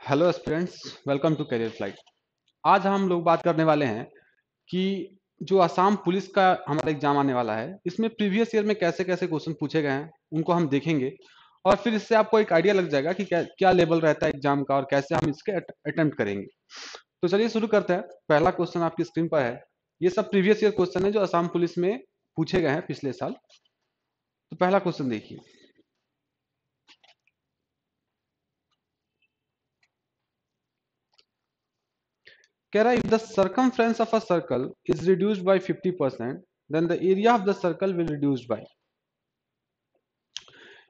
Hello aspirants, welcome to Career Flight. आज हम लोग बात करने वाले हैं कि जो असम पुलिस का हमारा एग्जाम आने वाला है, इसमें प्रीवियस ईयर में कैसे कैसे क्वेश्चन पूछे गए हैं उनको हम देखेंगे। और फिर इससे आपको एक आइडिया लग जाएगा कि क्या क्या लेवल रहता है एग्जाम का और कैसे हम इसके अटेम्प्ट करेंगे। तो चलिए शुरू करते हैं। पहला क्वेश्चन आपकी स्क्रीन पर है। ये सब प्रीवियस ईयर क्वेश्चन है जो असम पुलिस में पूछे गए हैं पिछले साल। तो पहला क्वेश्चन देखिए, कह रहा है if the circumference of a circle is reduced by 50% then the area of the circle will reduced by.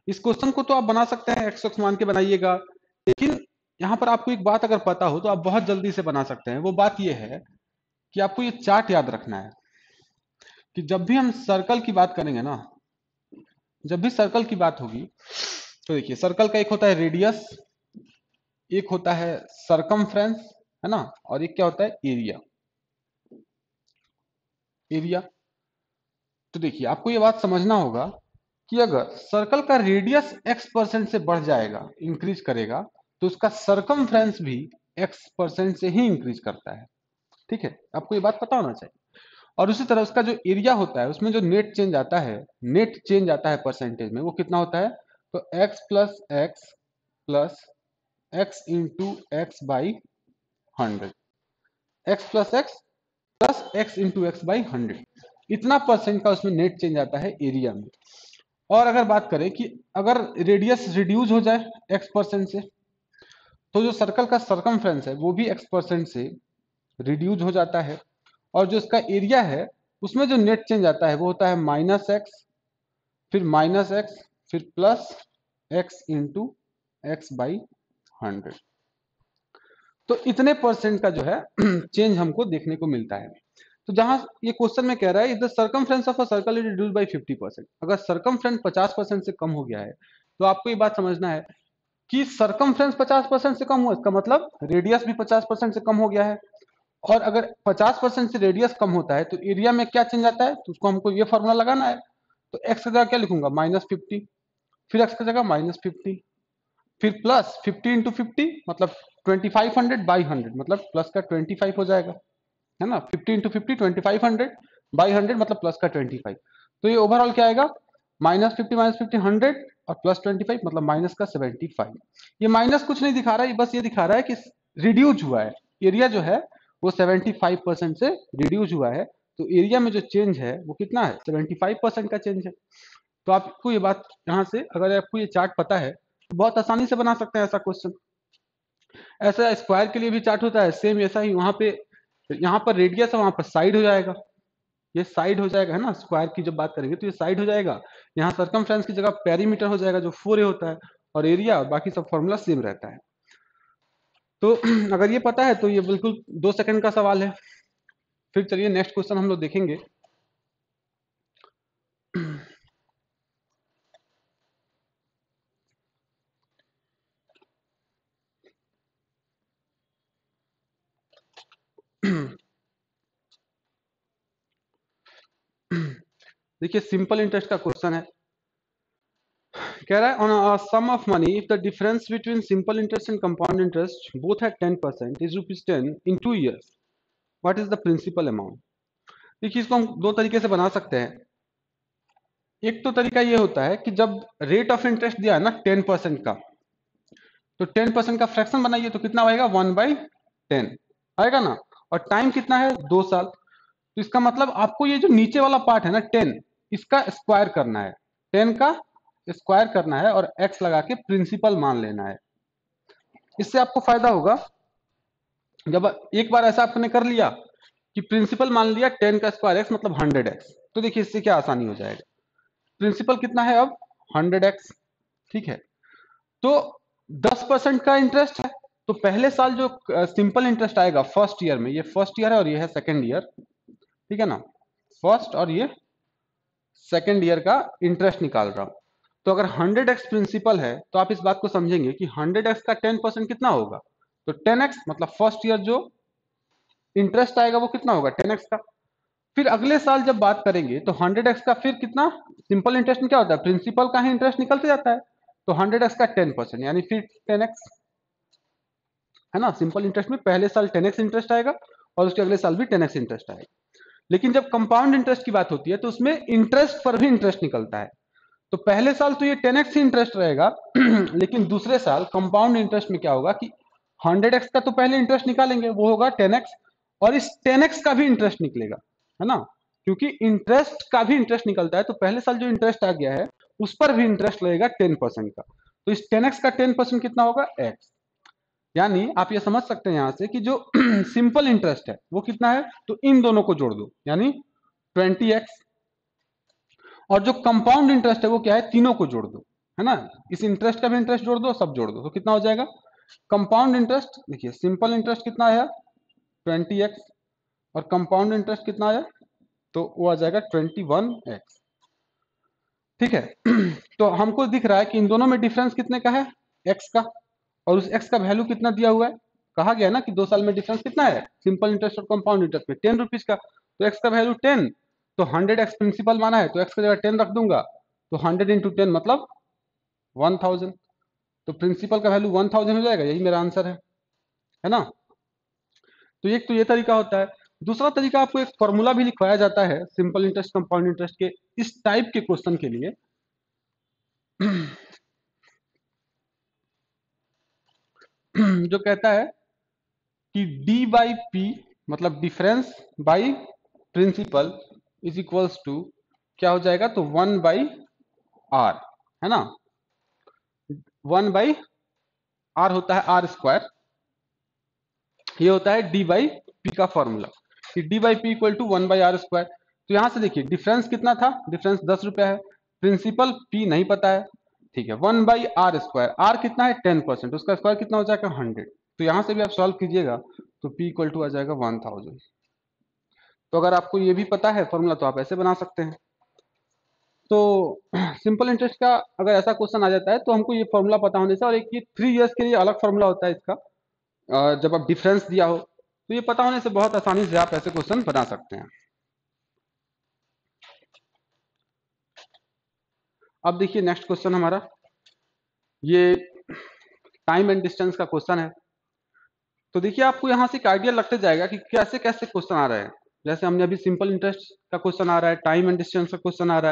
इस क्वेश्चन को तो आप बना सकते हैं, एक्स एक्स मान के बनाइएगा, लेकिन यहां पर आपको एक बात अगर पता हो तो आप बहुत जल्दी से बना सकते हैं। वो बात यह है कि आपको ये चार्ट याद रखना है कि जब भी हम सर्कल की बात करेंगे ना, जब भी सर्कल की बात होगी तो देखिए, सर्कल का एक होता है रेडियस, एक होता है सर्कमफ्रेंस, है ना, और एक क्या होता है एरिया। एरिया तो देखिए, आपको ये बात समझना होगा कि अगर सर्कल का रेडियस x% से बढ़ जाएगा, इंक्रीज करेगा, तो उसका सर्कमफ्रेंस भी x% से ही इंक्रीज करता है। ठीक है, आपको ये बात पता होना चाहिए। और उसी तरह उसका जो एरिया होता है, उसमें जो नेट चेंज आता है, नेट चेंज आता है परसेंटेज में, वो कितना होता है? तो x into x by 100, x into x by 100, इतना परसेंट का उसमें नेट चेंज आता है एरिया में। और अगर बात करें कि अगर रेडियस रिड्यूस हो जाए x% से, तो जो सर्कल का सर्कमफ्रेंस है वो भी x% से रिड्यूस हो जाता है। और जो इसका एरिया है, उसमें जो नेट चेंज आता है वो होता है -x, फिर -x, फिर plus x into x by 100। तो इतने परसेंट का जो है चेंज हमको देखने को मिलता है। तो जहां ये क्वेश्चन में कह रहा है, if the circumference of a circle is reduced by 50%, अगर सर्कमफ्रेंस 50% से कम हो गया है, तो आपको ये बात समझना है कि सर्कमफ्रेंस 50% से कम हुआ, इसका मतलब रेडियस भी 50% से कम हो गया है। और अगर 50% से रेडियस कम होता है तो एरिया में क्या चेंज आता है, तो उसको हमको ये फॉर्मूला लगाना है। तो एक्स की जगह क्या लिखूंगा? -50, फिर एक्स की जगह -50, फिर प्लस 50 इंटू 50 मतलब 2500 बाई 100, मतलब प्लस का 25 हो जाएगा, है ना। 50 इंटू 50 2500 बाई 100 मतलब प्लस का 25। तो ये ओवरऑल क्या आएगा? -50 100 और प्लस 25 मतलब माइनस का 75। ये माइनस कुछ नहीं दिखा रहा है, बस ये दिखा रहा है कि रिड्यूज हुआ है एरिया, जो है वो 75% से रिड्यूज हुआ है। तो एरिया में जो चेंज है वो कितना है? 75% का चेंज है। तो आपको ये बात यहाँ से, अगर आपको ये चार्ट पता है तो बहुत आसानी से बना सकते हैं ऐसा क्वेश्चन। ऐसा स्क्वायर के लिए भी चार्ट होता है, सेम ऐसा ही। वहां पे, यहाँ पर रेडियस है, वहां पर साइड हो जाएगा, ये साइड हो जाएगा, है ना। स्क्वायर की जब बात करेंगे तो ये साइड हो जाएगा। यहाँ सर्कमफ्रेंस की जगह पेरीमीटर हो जाएगा जो 4a होता है, और एरिया और बाकी सब फॉर्मूला सेम रहता है। तो अगर ये पता है तो ये बिल्कुल 2 सेकंड का सवाल है। फिर चलिए नेक्स्ट क्वेश्चन हम लोग देखेंगे। देखिए, सिंपल इंटरेस्ट का क्वेश्चन है। कह रहा है on a sum of money if the difference between simple interest and compound interest both at 10% is ₹10 in 2 years, what is the principal amount? देखिए, इसको हम दो तरीके से बना सकते हैं। एक तो तरीका ये होता है कि जब रेट ऑफ इंटरेस्ट दिया है ना 10% का, तो 10% का फ्रैक्शन बनाइए तो कितना आएगा? 1/10 आएगा ना। और टाइम कितना है? 2 साल। तो इसका मतलब आपको ये जो नीचे वाला पार्ट है ना 10, इसका स्क्वायर करना है, 10 का स्क्वायर करना है और x लगा के प्रिंसिपल मान लेना है। इससे आपको फायदा होगा, जब एक बार ऐसा आपने कर लिया कि प्रिंसिपल मान लिया 10 का स्क्वायर x मतलब 100x, तो देखिए इससे क्या आसानी हो जाएगा। प्रिंसिपल कितना है अब? 100x। ठीक है, तो 10% का इंटरेस्ट है, तो पहले साल जो सिंपल इंटरेस्ट आएगा फर्स्ट ईयर में, ये फर्स्ट ईयर है और ये है सेकेंड ईयर, ठीक है ना। फर्स्ट और ये सेकेंड ईयर का इंटरेस्ट निकाल रहा हूं। तो अगर 100x प्रिंसिपल है तो आप इस बात को समझेंगे कि 100x का 10% कितना होगा? तो 10x मतलब फर्स्ट ईयर जो इंटरेस्ट आएगा वो कितना होगा? 10x का। फिर अगले साल जब बात करेंगे तो 100x का फिर कितना? सिंपल इंटरेस्ट में क्या होता है? प्रिंसिपल का ही इंटरेस्ट निकलते जाता है। तो 100x का 10% यानी फिर 10x। है ना। सिंपल इंटरेस्ट में पहले साल 10x इंटरेस्ट आएगा और उसके अगले साल भी 10x इंटरेस्ट आएगा। लेकिन जब कंपाउंड इंटरेस्ट की बात होती है तो उसमें इंटरेस्ट पर भी इंटरेस्ट निकलता है। तो पहले साल तो ये 10x ही इंटरेस्ट रहेगा लेकिन दूसरे साल कंपाउंड इंटरेस्ट में क्या होगा कि 100x का तो पहले इंटरेस्ट निकालेंगे, वो होगा 10x, और इस 10x का भी इंटरेस्ट निकलेगा, है ना। क्योंकि इंटरेस्ट का भी इंटरेस्ट निकलता है, तो पहले साल जो इंटरेस्ट आ गया है उस पर भी इंटरेस्ट लगेगा 10% का। तो इस 10x का 10% कितना होगा, x। यानी आप ये समझ सकते हैं यहां से कि जो सिंपल इंटरेस्ट है वो कितना है, तो इन दोनों को जोड़ दो यानी 20x, और जो कंपाउंड इंटरेस्ट है वो क्या है, तीनों को जोड़ दो, है ना। इस इंटरेस्ट का भी इंटरेस्ट जोड़ दो, सब जोड़ दो, तो कितना हो जाएगा कंपाउंड इंटरेस्ट। देखिए सिंपल इंटरेस्ट कितना आया 20x, और कंपाउंड इंटरेस्ट कितना आया, तो वो आ जाएगा 21x। ठीक है तो हमको दिख रहा है कि इन दोनों में डिफरेंस कितने का है, x का, और उस x का वैल्यू कितना दिया हुआ है, कहा गया ना कि 2 साल में डिफरेंस कितना है सिंपल इंटरेस्ट और कंपाउंड इंटरेस्ट में, 10 रुपीज का। तो x का वैल्यू 10, तो 100x प्रिंसिपल माना है तो x की जगह 10 रख दूंगा, तो 100 इंटू 10 मतलब 1000, तो प्रिंसिपल का वैल्यू 1000 हो जाएगा, यही मेरा आंसर है ना। तो एक तो ये तरीका होता है। दूसरा तरीका, आपको एक फॉर्मूला भी लिखवाया जाता है सिंपल इंटरेस्ट कंपाउंड इंटरेस्ट के इस टाइप के क्वेश्चन के लिए जो कहता है कि डी बाई पी मतलब difference by principal is equals to क्या हो जाएगा, तो 1/r, है ना। 1/r होता है आर स्क्वायर, ये होता है डी बाई पी का फॉर्मूला, कि D by P equal to 1/r square. तो यहां से देखिए डिफरेंस कितना था, डिफरेंस 10 रुपया है, प्रिंसिपल पी नहीं पता है, ठीक है। 1/r स्क्वायर, आर कितना है 10%, उसका स्क्वायर कितना हो जाएगा 100। तो यहां से भी आप सॉल्व कीजिएगा तो p इक्वल टू आ जाएगा 1000। तो अगर आपको ये भी पता है फॉर्मूला तो आप ऐसे बना सकते हैं। तो सिंपल इंटरेस्ट का अगर ऐसा क्वेश्चन आ जाता है तो हमको ये फॉर्मूला पता होने से, और एक ये 3 इयर्स के लिए अलग फॉर्मूला होता है इसका, जब आप डिफरेंस दिया हो तो ये पता होने से बहुत आसानी से आप ऐसे क्वेश्चन बना सकते हैं। अब देखिए नेक्स्ट क्वेश्चन हमारा, ये टाइम एंड डिस्टेंस का क्वेश्चन है। तो देखिए आपको यहाँ से एक आइडिया लगते जाएगा कि कैसे कैसे क्वेश्चन आ रहे हैं। जैसे हमने अभी सिंपल इंटरेस्ट का क्वेश्चन आ रहा है, टाइम एंड डिस्टेंस का क्वेश्चन आ रहा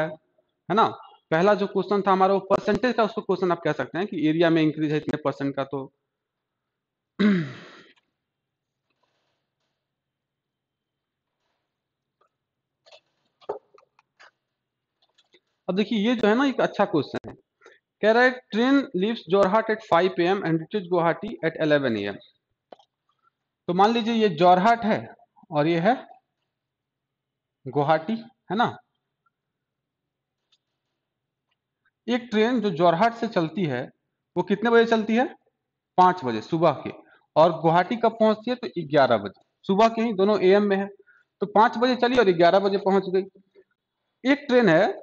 है ना। पहला जो क्वेश्चन था हमारा वो परसेंटेज का, उसको क्वेश्चन आप कह सकते हैं कि एरिया में इंक्रीज है इतने परसेंट का। तो अब देखिए ये जो है ना एक अच्छा क्वेश्चन है। कह रहा है train leaves Jorhat at 5 AM and reaches Guwahati at 11 AM। तो मान लीजिए ये जोरहाट है और ये है गुवाहाटी, है ना। एक ट्रेन जो जोरहाट से चलती है वो कितने बजे चलती है, 5 बजे सुबह के, और गुवाहाटी कब पहुंचती है, तो 11 बजे सुबह के ही, दोनों एएम में है। तो 5 बजे चली और 11 बजे पहुंच गई। एक ट्रेन है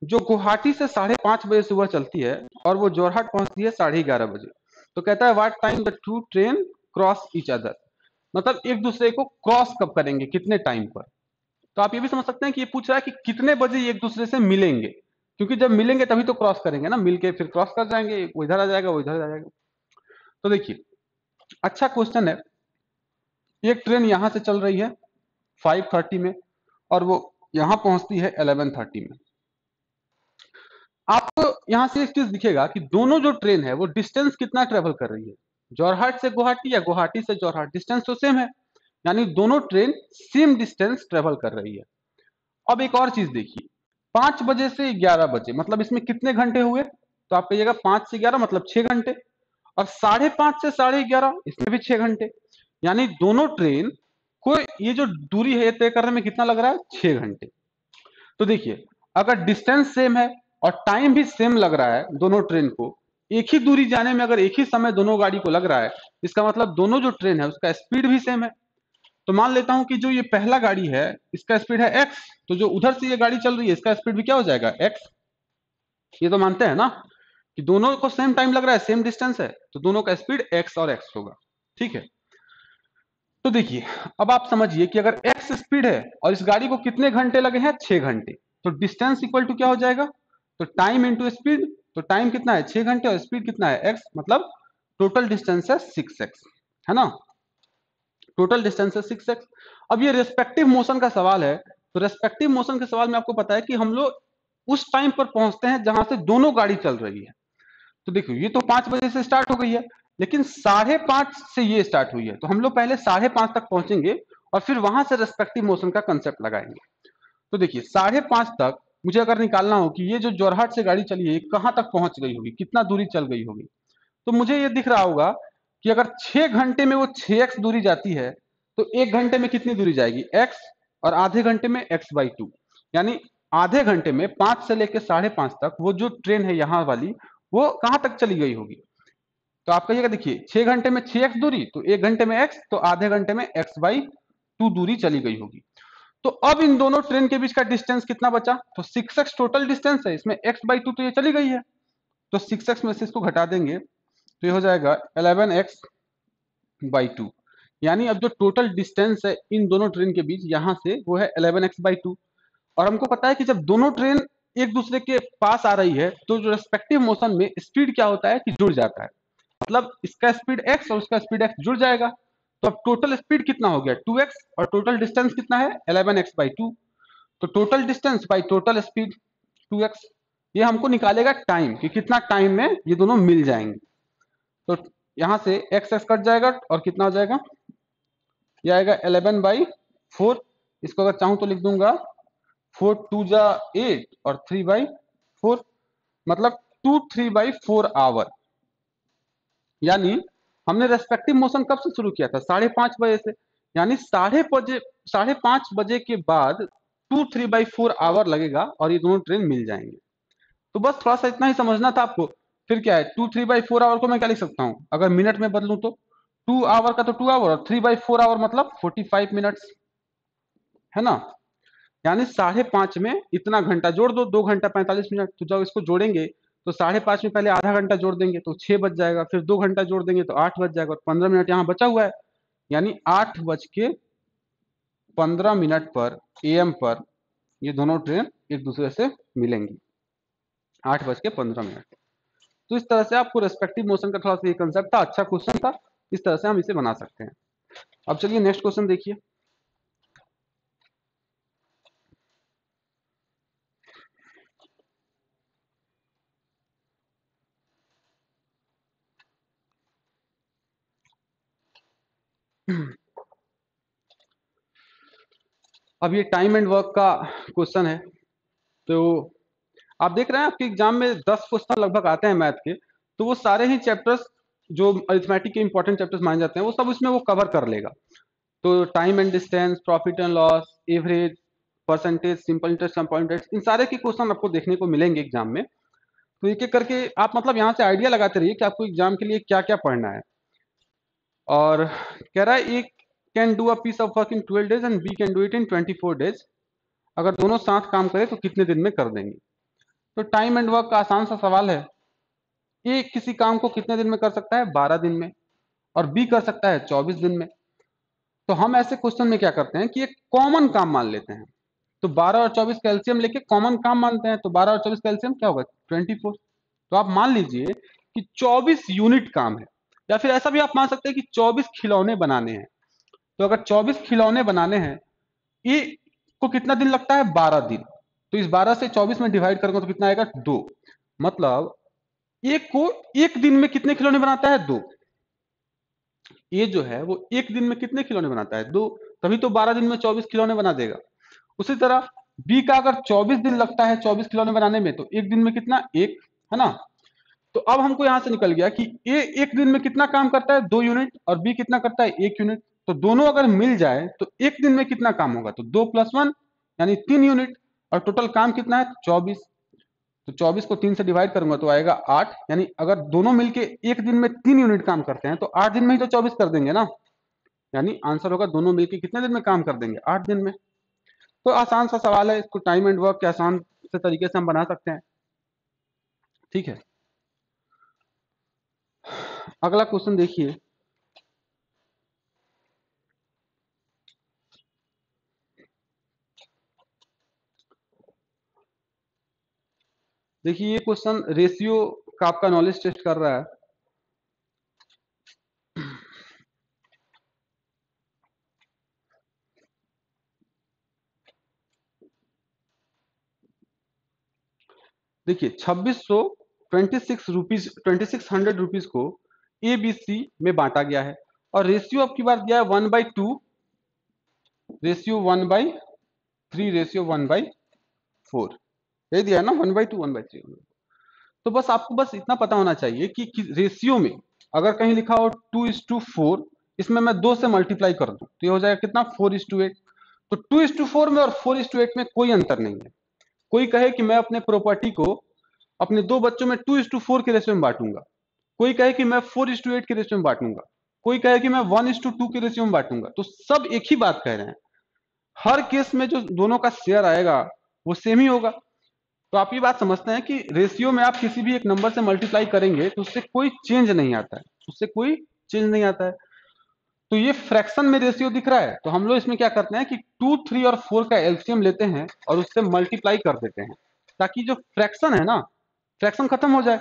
जो गुवाहाटी से 5:30 बजे सुबह चलती है और वो जोरहाट पहुंचती है 11:30 बजे। तो कहता है what time the two train cross each other, मतलब एक दूसरे को क्रॉस कब करेंगे, कितने टाइम पर। तो आप ये भी समझ सकते हैं कि ये पूछ रहा है कि कितने बजे ये एक दूसरे से मिलेंगे, क्योंकि जब मिलेंगे तभी तो क्रॉस करेंगे ना, मिलके फिर क्रॉस कर जाएंगे, वो इधर आ जाएगा वो इधर आ जाएगा। तो देखिए अच्छा क्वेश्चन है। एक ट्रेन यहां से चल रही है 5:30 में और वो यहां पहुंचती है 11:30 में। आपको यहां से एक चीज दिखेगा कि दोनों जो ट्रेन है वो डिस्टेंस कितना ट्रेवल कर रही है, जोरहाट से गुवाहाटी या गुवाहाटी से जोरहाट, डिस्टेंस तो सेम है, यानी दोनों ट्रेन सेम डिस्टेंस ट्रेवल कर रही है। अब एक और चीज देखिए, 5 बजे से 11 बजे मतलब इसमें कितने घंटे हुए, तो आप कहिएगा 5 से 11 मतलब 6 घंटे, और 5:30 से 11:30 इसमें भी 6 घंटे, यानी दोनों ट्रेन को ये जो दूरी है तय करने में कितना लग रहा है, 6 घंटे। तो देखिए अगर डिस्टेंस सेम है और टाइम भी सेम लग रहा है दोनों ट्रेन को, एक ही दूरी जाने में अगर एक ही समय दोनों गाड़ी को लग रहा है, इसका मतलब दोनों जो ट्रेन है उसका स्पीड भी सेम है। तो मान लेता हूं कि जो ये पहला गाड़ी है इसका स्पीड है x, तो जो उधर से ये गाड़ी चल रही है इसका स्पीड भी क्या हो जाएगा x। ये तो मानते हैं ना कि दोनों को सेम टाइम लग रहा है, सेम डिस्टेंस है, तो दोनों का स्पीड x और x होगा। ठीक है, तो देखिए अब आप समझिए कि अगर x स्पीड है और इस गाड़ी को कितने घंटे लगे हैं, 6 घंटे, तो डिस्टेंस इक्वल टू क्या हो जाएगा, तो टाइम इंटू स्पीड। तो टाइम कितना है 6 घंटे और स्पीड कितना है x, मतलब टोटल डिस्टेंस है 6x। है ना। टोटल डिस्टेंस है 6x। अब ये रेस्पेक्टिव मोशन का सवाल है, तो रेस्पेक्टिव मोशन के सवाल में आपको पता है कि हम लोग उस टाइम पर पहुंचते हैं जहां से दोनों गाड़ी चल रही है। तो देखो ये तो 5 बजे से स्टार्ट हो गई है, लेकिन 5:30 से ये स्टार्ट हुई है, तो हम लोग पहले 5:30 तक पहुंचेंगे और फिर वहां से रेस्पेक्टिव मोशन का कंसेप्ट लगाएंगे। तो देखिए 5:30 तक मुझे अगर निकालना हो कि ये जो जोरहाट से गाड़ी चली है कहां तक पहुंच गई होगी, कितना दूरी चल गई होगी, तो मुझे ये दिख रहा होगा कि अगर 6 घंटे में वो 6x दूरी जाती है, तो 1 घंटे में कितनी दूरी जाएगी x, और आधे घंटे में x/2, यानी आधे घंटे में 5 से लेकर 5:30 तक वो जो ट्रेन है यहाँ वाली वो कहां तक चली गई होगी। तो आप कहिएगा देखिए 6 घंटे में 6x दूरी, तो 1 घंटे में x, तो आधे घंटे में x/2 दूरी चली गई होगी। तो अब इन दोनों ट्रेन के बीच का डिस्टेंस कितना बचा, तो 6x टोटल डिस्टेंस है, इसमें x/2 तो ये चली गई है, तो 6x में से इसको घटा देंगे तो ये हो जाएगा 11x/2, यानी अब जो टोटल डिस्टेंस है इन दोनों ट्रेन के बीच यहां से वो है 11x/2। और हमको पता है कि जब दोनों ट्रेन एक दूसरे के पास आ रही है तो जो रेस्पेक्टिव मोशन में स्पीड क्या होता है कि जुड़ जाता है, मतलब इसका स्पीड x और उसका स्पीड x जुड़ जाएगा। तो अब टोटल स्पीड कितना हो गया 2x, और टोटल डिस्टेंस कितना है 11x/2, तो total distance by total speed 2x। ये हमको निकालेगा टाइम कि कितना टाइम में ये दोनों मिल जाएंगे। तो यहां से एक्स एक्स कट जाएगा और कितना हो जाएगा, ये आएगा 11/4। इसको अगर चाहूं तो लिख दूंगा 4 2 8 और 3/4, मतलब 2 3/4 आवर। यानी हमने रेस्पेक्टिव मोशन कब से शुरू किया था 5:30 बजे से, यानी 5:30 बजे के बाद 2 3/4 आवर लगेगा और ये दोनों ट्रेन मिल जाएंगे। तो बस थोड़ा सा इतना ही समझना था आपको। फिर क्या है 2 3/4 आवर को मैं क्या लिख सकता हूँ, अगर मिनट में बदलूं तो 2 आवर का तो 2 आवर और 3/4 आवर मतलब 45 मिनट्स, है ना। यानी 5:30 में इतना घंटा जोड़ दो, 2 घंटा 45 मिनट। तो जब इसको जोड़ेंगे तो 5:30 में पहले आधा घंटा जोड़ देंगे तो 6 बज जाएगा, फिर 2 घंटा जोड़ देंगे तो 8 बज जाएगा, और 15 मिनट यहाँ बचा हुआ है, यानी 8:15 पर AM पर ये दोनों ट्रेन एक दूसरे से मिलेंगी, 8:15। तो इस तरह से आपको रेस्पेक्टिव मोशन का थोड़ा सा ये कंसेप्ट था, अच्छा क्वेश्चन था, इस तरह से हम इसे बना सकते हैं। अब चलिए नेक्स्ट क्वेश्चन देखिए। अब ये टाइम एंड वर्क का क्वेश्चन है। तो आप देख रहे हैं आपके एग्जाम में 10 क्वेश्चन लगभग आते हैं मैथ के, तो वो सारे ही चैप्टर्स जो अरिथमेटिक के इंपॉर्टेंट चैप्टर्स माने जाते हैं वो सब उसमें वो कवर कर लेगा। तो time and distance, profit and loss, average, percentage, simple interest, compound interest, इन सारे के क्वेश्चन आपको देखने को मिलेंगे एग्जाम में। तो एक एक करके आप मतलब यहाँ से आइडिया लगाते रहिए कि आपको एग्जाम के लिए क्या क्या पढ़ना है। और कह रहा है A can do a piece of work in 12 days and B can do it in 24 days. अगर दोनों साथ काम करें तो कितने दिन में कर देंगे। तो टाइम एंड वर्क का आसान सा सवाल है, ए किसी काम को कितने दिन में कर सकता है 12 दिन में, और बी कर सकता है 24 दिन में। तो हम ऐसे क्वेश्चन में क्या करते हैं कि एक कॉमन काम मान लेते हैं। तो 12 और 24 कैल्शियम लेके कॉमन काम मानते हैं, तो 12 और 24 कैल्शियम क्या होगा 24। तो आप मान लीजिए कि 24 यूनिट काम है, या फिर ऐसा भी आप मान सकते हैं कि 24 खिलौने बनाने हैं। तो अगर 24 खिलौने बनाने हैं, ए को कितना दिन लगता है 12 दिन, तो इस 12 से 24 में डिवाइड करूंगा तो कितना आएगा 2। मतलब एक को एक दिन में कितने खिलौने बनाता है 2। ये जो है वो एक दिन में कितने खिलौने बनाता है 2, तभी तो 12 दिन में 24 खिलौने बना देगा। उसी तरह बी का अगर 24 दिन लगता है 24 खिलौने बनाने में, तो एक दिन में कितना एक, है ना। तो अब हमको यहां से निकल गया कि ए एक दिन में कितना काम करता है 2 यूनिट, और बी कितना करता है 1 यूनिट। तो दोनों अगर मिल जाए तो एक दिन में कितना काम होगा, तो 2 + 1 यानी 3 यूनिट, और टोटल काम कितना है 24। तो 24 को 3 से डिवाइड करूंगा तो आएगा 8, यानी अगर दोनों मिलके एक दिन में 3 यूनिट काम करते हैं तो 8 दिन में ही तो 24 कर देंगे ना। यानी आंसर होगा दोनों मिलके कितने दिन में काम कर देंगे 8 दिन में। तो आसान सा सवाल है, इसको टाइम एंड वर्क के आसान से तरीके से हम बना सकते हैं। ठीक है, अगला क्वेश्चन देखिए। देखिए ये क्वेश्चन रेशियो का आपका नॉलेज टेस्ट कर रहा है। देखिए 2600 2600 रुपीज को ए बी सी में बांटा गया है और रेशियो अब की बार दिया है 1/2, रेशियो 1/3, रेशियो 1/4, यही दिया है ना, 1/2 1/3। तो बस आपको बस इतना पता होना चाहिए कि रेशियो में अगर कहीं लिखा हो 2:4, इसमें मैं 2 से मल्टीप्लाई कर दूं तो ये हो जाएगा कितना, 4:8। तो 2:4 में और 4:8 में कोई अंतर नहीं है। कोई कहे कि मैं अपने प्रॉपर्टी को अपने दो बच्चों में 2:4 के रेशियो में बांटूंगा, कोई कहे कि मैं 4:8 के रेशियो में बांटूंगा, कोई कहे कि मैं 1:2 के रेशियो में बांटूंगा, तो सब एक ही बात कह रहे हैं। हर केस में जो दोनों का शेयर आएगा वो सेम ही होगा। तो आप ये बात समझते हैं कि रेशियो में आप किसी भी एक नंबर से मल्टीप्लाई करेंगे तो उससे कोई चेंज नहीं आता है, उससे कोई चेंज नहीं आता है। तो ये फ्रैक्शन में रेशियो दिख रहा है, तो हम लोग इसमें क्या करते हैं कि 2, 3 और 4 का एलसीएम लेते हैं और उससे मल्टीप्लाई कर देते हैं, ताकि जो फ्रैक्शन है ना, फ्रैक्शन खत्म हो जाए।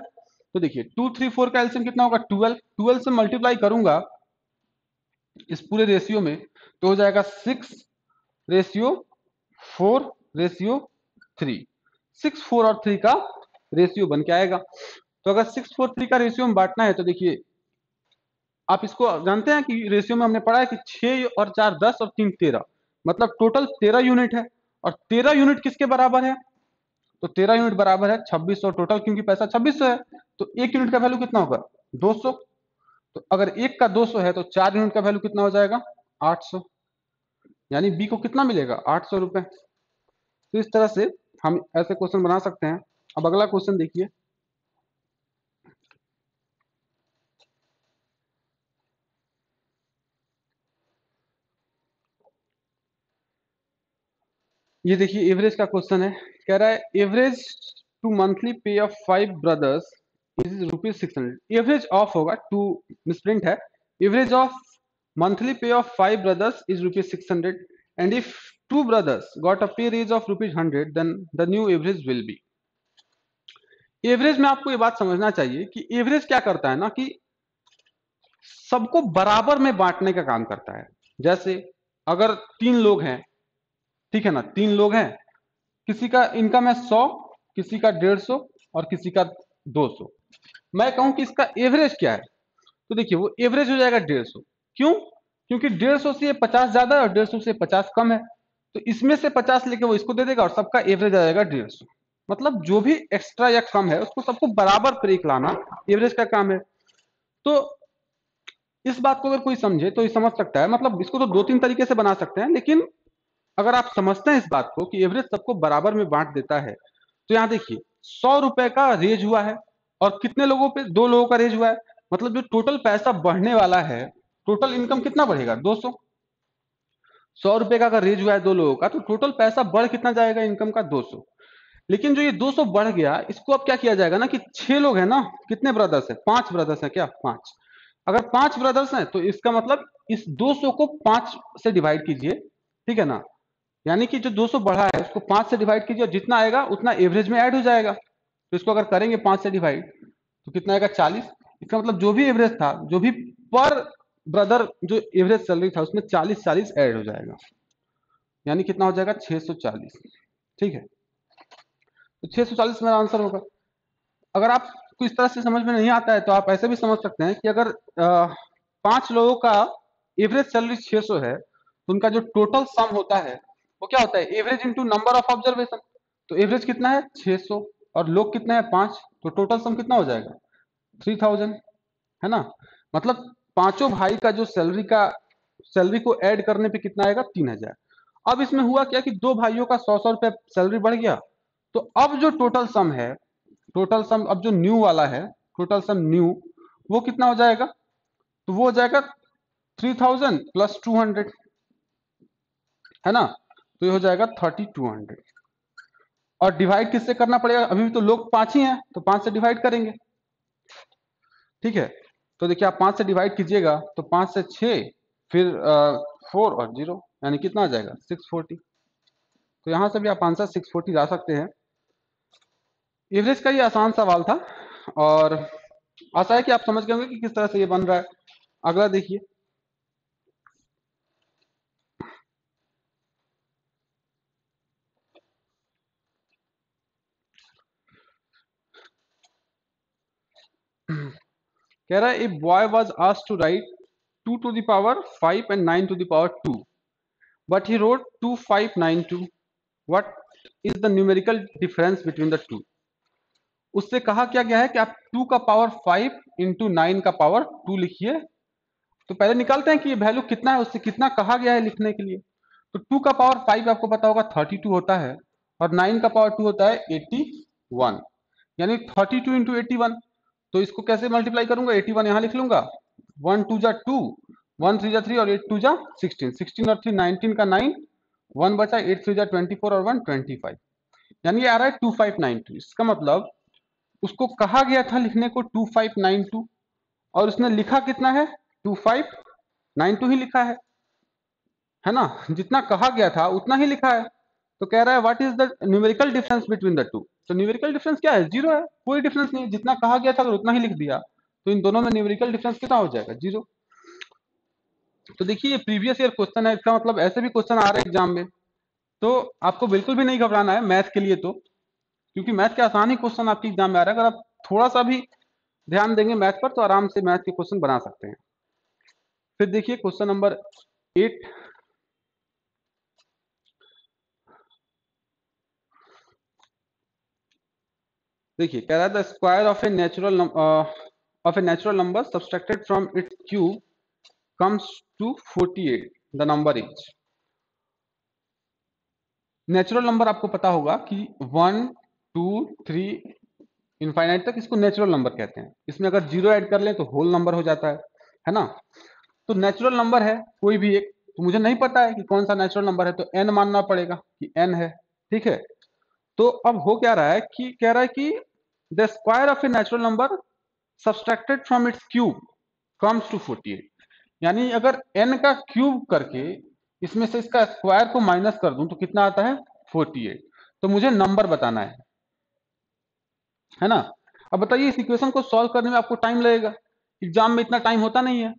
तो देखिए 2, 3, 4 का एलसीएम कितना होगा, 12। 12 से मल्टीप्लाई करूंगा इस पूरे रेशियो में तो हो जाएगा 6:4:3, 6, 4 और 3 का रेशियो बन के आएगा। तो अगर 6, 4, 3 का रेशियो में बांटना है तो देखिए आप इसको जानते हैं कि रेशियो में हमने पढ़ा है कि 6 और 4 10 और 3 13, मतलब टोटल 13 यूनिट है। और 13 यूनिट किसके बराबर है, तो 13 यूनिट बराबर है 2600 टोटल, क्योंकि पैसा 2600 है। तो एक यूनिट का वैल्यू कितना होगा, 200। तो अगर एक का 200 है तो 4 यूनिट का वैल्यू कितना हो जाएगा, 800। यानी बी को कितना मिलेगा, 800 रुपए। तो इस तरह से हम ऐसे क्वेश्चन बना सकते हैं। अब अगला क्वेश्चन देखिए, ये देखिए एवरेज का क्वेश्चन है। कह रहा है एवरेज टू मंथली पे of 5 brothers is ₹600। Average of होगा, टू मिसप्रिंट है। एवरेज ऑफ मंथली पे of 5 brothers is ₹600 and if 2 brothers got a pay raise of ₹100 then the new average will be। Average में आपको ये बात समझना चाहिए कि एवरेज क्या करता है ना, कि सबको बराबर में बांटने का काम करता है। जैसे अगर 3 लोग हैं, ठीक है ना, 3 लोग हैं, किसी का इनकम है 100, किसी का 150 और किसी का 200। मैं कहूं कि इसका एवरेज क्या है, तो देखिए वो एवरेज हो जाएगा 150। क्यों, क्योंकि 150 से 50 ज्यादा है और 150 से 50 कम है। तो इसमें से 50 लेके वो इसको दे देगा और सबका एवरेज आ जाएगा 150। मतलब जो भी एक्स्ट्रा या कम है उसको सबको बराबर पर एक लाना एवरेज का काम है। तो इस बात को अगर कोई समझे तो ये समझ सकता है। मतलब इसको तो 2-3 तरीके से बना सकते हैं, लेकिन अगर आप समझते हैं इस बात को कि एवरेज सबको बराबर में बांट देता है, तो यहां देखिए 100 रुपए का रेज हुआ है और कितने लोगों पे, 2 लोगों का रेज हुआ है। मतलब जो टोटल पैसा बढ़ने वाला है, टोटल इनकम कितना बढ़ेगा, 200। 100 रुपए का अगर रेज हुआ है 2 लोगों का, तो टोटल पैसा बढ़ कितना जाएगा इनकम का, 200। लेकिन जो ये 200 बढ़ गया, इसको अब क्या किया जाएगा ना, कि 6 लोग हैं ना, कितने ब्रदर्स है, 5 ब्रदर्स है क्या, 5। अगर 5 ब्रदर्स हैं तो इसका मतलब इस 200 को 5 से डिवाइड कीजिए, ठीक है ना। यानी कि जो 200 बढ़ा है उसको 5 से डिवाइड कीजिए, जितना आएगा उतना एवरेज में ऐड हो जाएगा। तो इसको अगर करेंगे 5 से डिवाइड तो कितना आएगा, 40। इसका मतलब जो भी एवरेज था, जो भी पर ब्रदर जो एवरेज सैलरी था उसमें 40 40 ऐड हो जाएगा। यानी कितना हो जाएगा, 640। ठीक है, तो 640 मेरा आंसर होगा। अगर आपको इस तरह से समझ में नहीं आता है तो आप ऐसे भी समझ सकते हैं कि अगर 5 लोगों का एवरेज सैलरी 600 है तो उनका जो टोटल सम होता है वो क्या होता है, average into number of observation. तो एवरेज कितना है, 600, और लोग कितने हैं, 5, तो टोटल सम कितना हो जाएगा, 3000, है ना। मतलब पांचों भाई का जो सैलरी को ऐड करने पे कितना आएगा, 3000। अब इसमें हुआ क्या कि दो भाइयों का 100 100 रुपए सैलरी बढ़ गया। तो अब जो टोटल सम है, टोटल सम अब जो न्यू वाला है, टोटल सम न्यू, वो कितना हो जाएगा, तो वो हो जाएगा 3000 प्लस 200, है ना। तो ये हो जाएगा 3200। और डिवाइड किससे करना पड़ेगा, अभी भी तो लोग 5 ही हैं तो 5 से डिवाइड करेंगे, ठीक है। तो देखिए आप 5 से डिवाइड कीजिएगा तो 5 से 6, फिर 4 और 0, यानी कितना आ जाएगा, 640। तो यहां से भी आप आंसर 640 ला सकते हैं। एवरेज का ये आसान सवाल था और आशा है कि आप समझ गए होंगे कि किस तरह से ये बन रहा है। अगला देखिए, कह रहा है a boy was asked to write 2 to the power 5 and 9 to the power 2, but he wrote 2592. What is the numerical difference between the two? उससे कहा क्या गया है कि आप 2 का पावर 5 इंटू 9 का पावर 2 लिखिए। तो पहले निकालते हैं कि ये वैल्यू कितना है, उससे कितना कहा गया है लिखने के लिए। तो 2 का पावर 5 आपको पता होगा 32 होता है, और 9 का पावर 2 होता है 81, यानी 32 इंटू 81। तो इसको कैसे मल्टीप्लाई करूंगा, 81 यहां लिख लूंगा, 1 2 जा 2, 1 3 जा 3 और 8 2 जा 16, 16 और 3 19 का 9, 1 बचा, 8 3 जा 24 और 1 25, यानी ये आ रहा है 2592। इसका मतलब उसको कहा गया था लिखने को 2592, और उसने लिखा कितना है, 2592 ही लिखा है ना, जितना कहा गया था उतना ही लिखा है। तो कह रहा है what is the numerical difference between the two. तो न्यूमेरिकल डिफरेंस क्या है, जीरो है, कोई डिफरेंस नहीं है, जितना कहा गया था अगर उतना ही लिख दिया तो इन दोनों में न्यूमेरिकल डिफरेंस कितना हो जाएगा, जीरो। तो देखिए ये प्रीवियस ईयर क्वेश्चन है, इसका मतलब ऐसे भी क्वेश्चन आ रहे हैं एग्जाम में, तो आपको बिल्कुल भी नहीं घबराना है मैथ के लिए। तो क्योंकि मैथ के आसान ही क्वेश्चन आपके एग्जाम में आ रहा है, अगर आप थोड़ा सा भी ध्यान देंगे मैथ पर तो आराम से मैथ के क्वेश्चन बना सकते हैं। फिर देखिए क्वेश्चन नंबर 8, देखिए कह रहा है the square of a natural number subtracted from its cube comes to 48, the number is. Natural number आपको पता होगा कि 1 2 3 इनफाइनाइट तक इसको नेचुरल नंबर कहते हैं। इसमें अगर जीरो ऐड कर लें तो होल नंबर हो जाता है ना। तो नेचुरल नंबर है कोई भी एक, तो मुझे नहीं पता है कि कौन सा नेचुरल नंबर है, तो एन मानना पड़ेगा कि एन है, ठीक है। तो अब हो क्या रहा है कि कह रहा है कि the square of a natural number subtracted from its cube comes to 48, यानी अगर n का क्यूब करके इसमें से इसका स्क्वायर को माइनस कर दूं तो कितना आता है, 48। तो मुझे नंबर बताना है ना। अब बताइए इस इक्वेशन को सॉल्व करने में आपको टाइम लगेगा, एग्जाम में इतना टाइम होता नहीं है।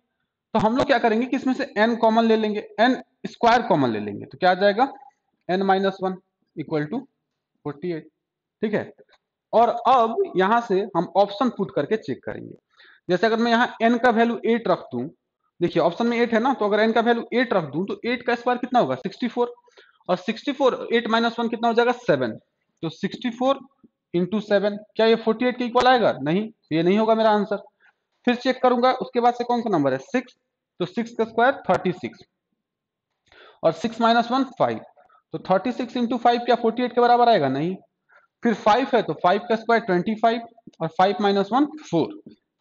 तो हम लोग क्या करेंगे कि इसमें से n कॉमन ले लेंगे, n स्क्वायर कॉमन ले लेंगे, तो क्या आ जाएगा, n minus one equal to 48, ठीक है। और अब यहां से हम ऑप्शन पुट करके चेक करेंगे। जैसे अगर मैं यहाँ n का वैल्यू 8 रख दूं, देखिए ऑप्शन में 8 है ना, तो अगर n का वैल्यू 8 रख दूं तो 8 का स्क्वायर कितना होगा, 64, और 64 8 माइनस वन कितना हो जाएगा, 7। तो 64 इंटू 7, क्या ये 48 के इक्वल आएगा, नहीं, ये नहीं होगा मेरा आंसर। फिर चेक करूंगा उसके बाद से कौन सा नंबर है, 6, तो 6 का स्क्वायर 36, और 6 माइनस वन 5, तो 36 इंटू 5 क्या 48 के बराबर आएगा, नहीं। फिर 5 है तो 5 का स्क्वायर 25, और 5 माइनस वन 4,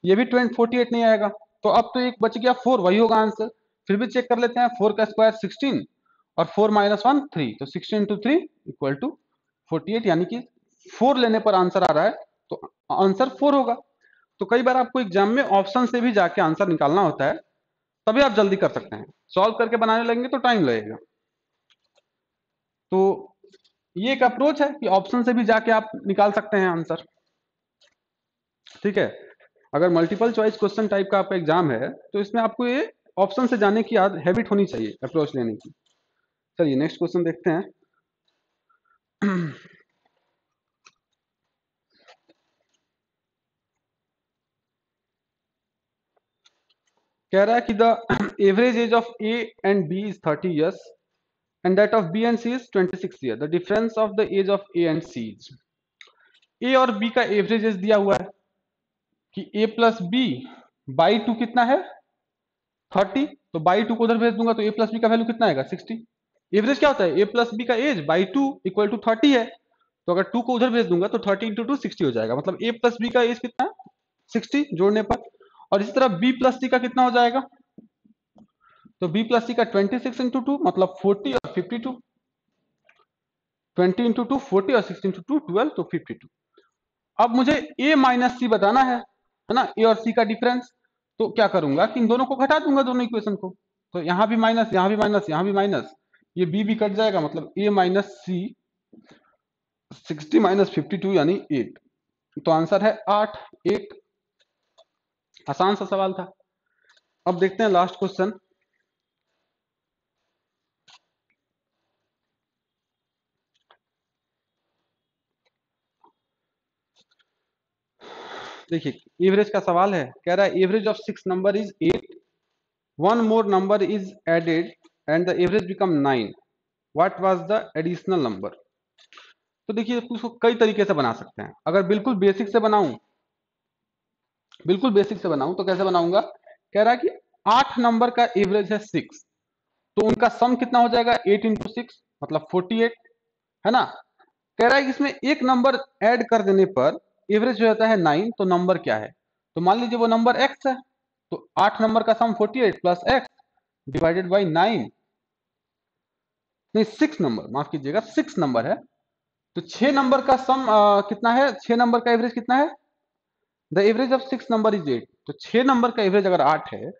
ये भी 48 नहीं आएगा। तो अब तो एक बच गया 4, वही होगा आंसर। फिर भी चेक कर लेते हैं, 4 का स्क्वायर 16, और 4 माइनस वन 3, तो 16 इंटू 3 इक्वल टू 48, यानी कि 4 लेने पर आंसर आ रहा है, तो आंसर 4 होगा। तो कई बार आपको एग्जाम में ऑप्शन से भी जाके आंसर निकालना होता है, तभी आप जल्दी कर सकते हैं, सॉल्व करके बनाने लगेंगे तो टाइम लगेगा। तो ये एक अप्रोच है कि ऑप्शन से भी जाके आप निकाल सकते हैं आंसर, ठीक है। अगर मल्टीपल चॉइस क्वेश्चन टाइप का आपका एग्जाम है तो इसमें आपको ये ऑप्शन से जाने की हैबिट होनी चाहिए, अप्रोच लेने की। चलिए नेक्स्ट क्वेश्चन देखते हैं। कह रहा है कि the average age of A and B is 30 years and that of B and C is 26 year. The difference of the age of A and C is, A और B का average age दिया हुआ है कि A plus B by two कितना है, 30, तो by two को उधर भेज दूंगा तो A प्लस बी का वैल्यू कितना आएगा, 60। एवरेज क्या होता है, A प्लस बी का age by two equal to 30 है, तो अगर 2 को उधर भेज दूंगा तो 30 इंटू टू 60 हो जाएगा, मतलब A प्लस बी का एज कितना है, 60 जोड़ने पर। और इसी तरह B प्लस सी का कितना हो जाएगा, तो B प्लस सी का 26 इंटू टू मतलब 40 और 52, 20 इंटू टू 40 और 6 इंटू टू 12, तो 52। अब मुझे A माइनस सी बताना है ना, A और C का डिफरेंस। तो क्या करूंगा कि इन दोनों को घटा दूंगा, दोनों इक्वेशन को, तो यहां भी माइनस, यहां भी माइनस, यहां भी माइनस, ये B भी कट जाएगा, मतलब A माइनस सी 60 माइनस 52 यानी 8। तो आंसर है 8, 8। आसान सा सवाल था। अब देखते हैं लास्ट क्वेश्चन। देखिए एवरेज का सवाल है, कह रहा है average of 6 number is 8, one more number is added and the average become 9, what was the additional number. तो देखिए इसको कई तरीके से बना सकते हैं। अगर बिल्कुल बेसिक से बनाऊं तो कैसे बनाऊंगा, कह रहा है कि 8 नंबर का एवरेज है 6, तो उनका सम कितना हो जाएगा 8 इंटू 6 मतलब 48, है ना। कह रहा है कि इसमें एक नंबर ऐड कर देने पर एवरेज हो जाता है 9, तो नंबर क्या है, तो मान लीजिए वो नंबर x है, तो 8 नंबर का सम 48 प्लस x डिवाइडेड बाई 9, नहीं 6 नंबर, माफ कीजिएगा 6 नंबर है, तो 6 नंबर का सम कितना है, 6 नंबर का एवरेज कितना है, the average of 6 number is 8, तो 6 नंबर का एवरेज अगर 8 है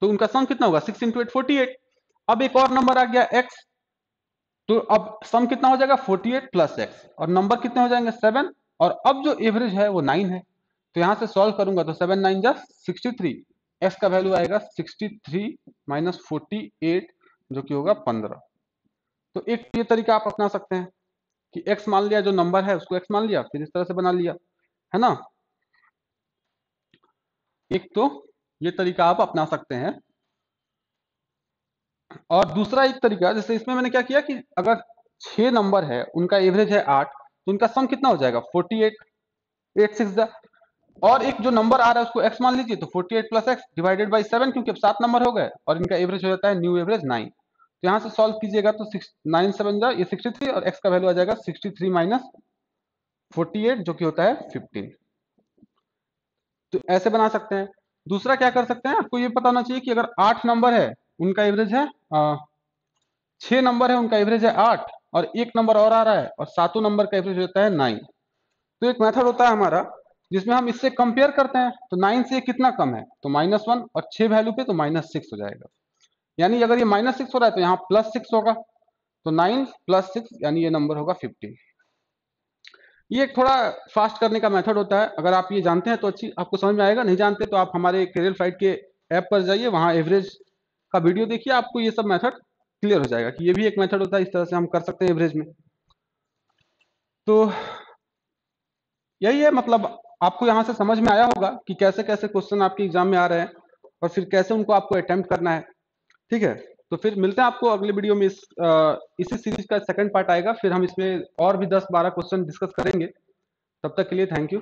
तो उनका सम कितना होगा 6 इंटू 8 48। अब एक और नंबर आ गया x, तो अब सम कितना हो जाएगा 48 प्लस x, और नंबर कितने हो जाएंगे 7, और अब जो एवरेज है वो 9 है, तो यहां से सॉल्व करूंगा तो 7 9 जा 63, x का वैल्यू आएगा 63 माइनस 48 जो कि होगा 15। तो एक ये तरीका आप अपना सकते हैं कि x मान लिया, जो नंबर है उसको x मान लिया, फिर इस तरह से बना लिया, है ना। एक तो ये तरीका आप अपना सकते हैं, और दूसरा एक तरीका, जैसे इसमें मैंने क्या किया कि अगर 6 नंबर है उनका एवरेज है 8, तो उनका सम कितना हो जाएगा 48, 8 6 दा, और एक जो नंबर आ रहा है उसको x मान लीजिए, तो 48 प्लस एक्स डिवाइडेड बाई 7, क्योंकि अब 7 नंबर हो गए और इनका एवरेज हो जाता है न्यू एवरेज 9। तो यहाँ से सॉल्व कीजिएगा तो 9 7 जा ये 63, और x का वैल्यू आ जाएगा 63 माइनस 48 जो कि होता है 15। तो ऐसे बना सकते हैं। दूसरा क्या कर सकते हैं, आपको ये पता होना चाहिए कि अगर 8 नंबर है उनका एवरेज है 6 नंबर है उनका एवरेज है 8, और एक नंबर और आ रहा है और सातों नंबर का एवरेज होता है 9, तो एक मेथड होता है हमारा जिसमें हम इससे कंपेयर करते हैं, तो 9 से कितना कम है तो -1, और 6 वैल्यू पे तो -6 हो जाएगा, यानी अगर ये -6 हो रहा है तो यहाँ +6 होगा, तो 9 प्लस 6 यानी ये नंबर होगा 15। ये एक थोड़ा फास्ट करने का मेथड होता है, अगर आप ये जानते हैं तो अच्छी आपको समझ में आएगा, नहीं जानते तो आप हमारे कैरियर फ्लाइट के ऐप पर जाइए, वहाँ एवरेज का वीडियो देखिए, आपको ये सब मेथड क्लियर हो जाएगा कि ये भी एक मेथड होता है, इस तरह से हम कर सकते हैं एवरेज में। तो यही है, मतलब आपको यहाँ से समझ में आया होगा कि कैसे कैसे क्वेश्चन आपके एग्जाम में आ रहे हैं और फिर कैसे उनको आपको अटेम्प्ट करना है। ठीक है, तो फिर मिलते हैं आपको अगले वीडियो में। इसी सीरीज का सेकंड पार्ट आएगा, फिर हम इसमें और भी 10-12 क्वेश्चन डिस्कस करेंगे। तब तक के लिए थैंक यू।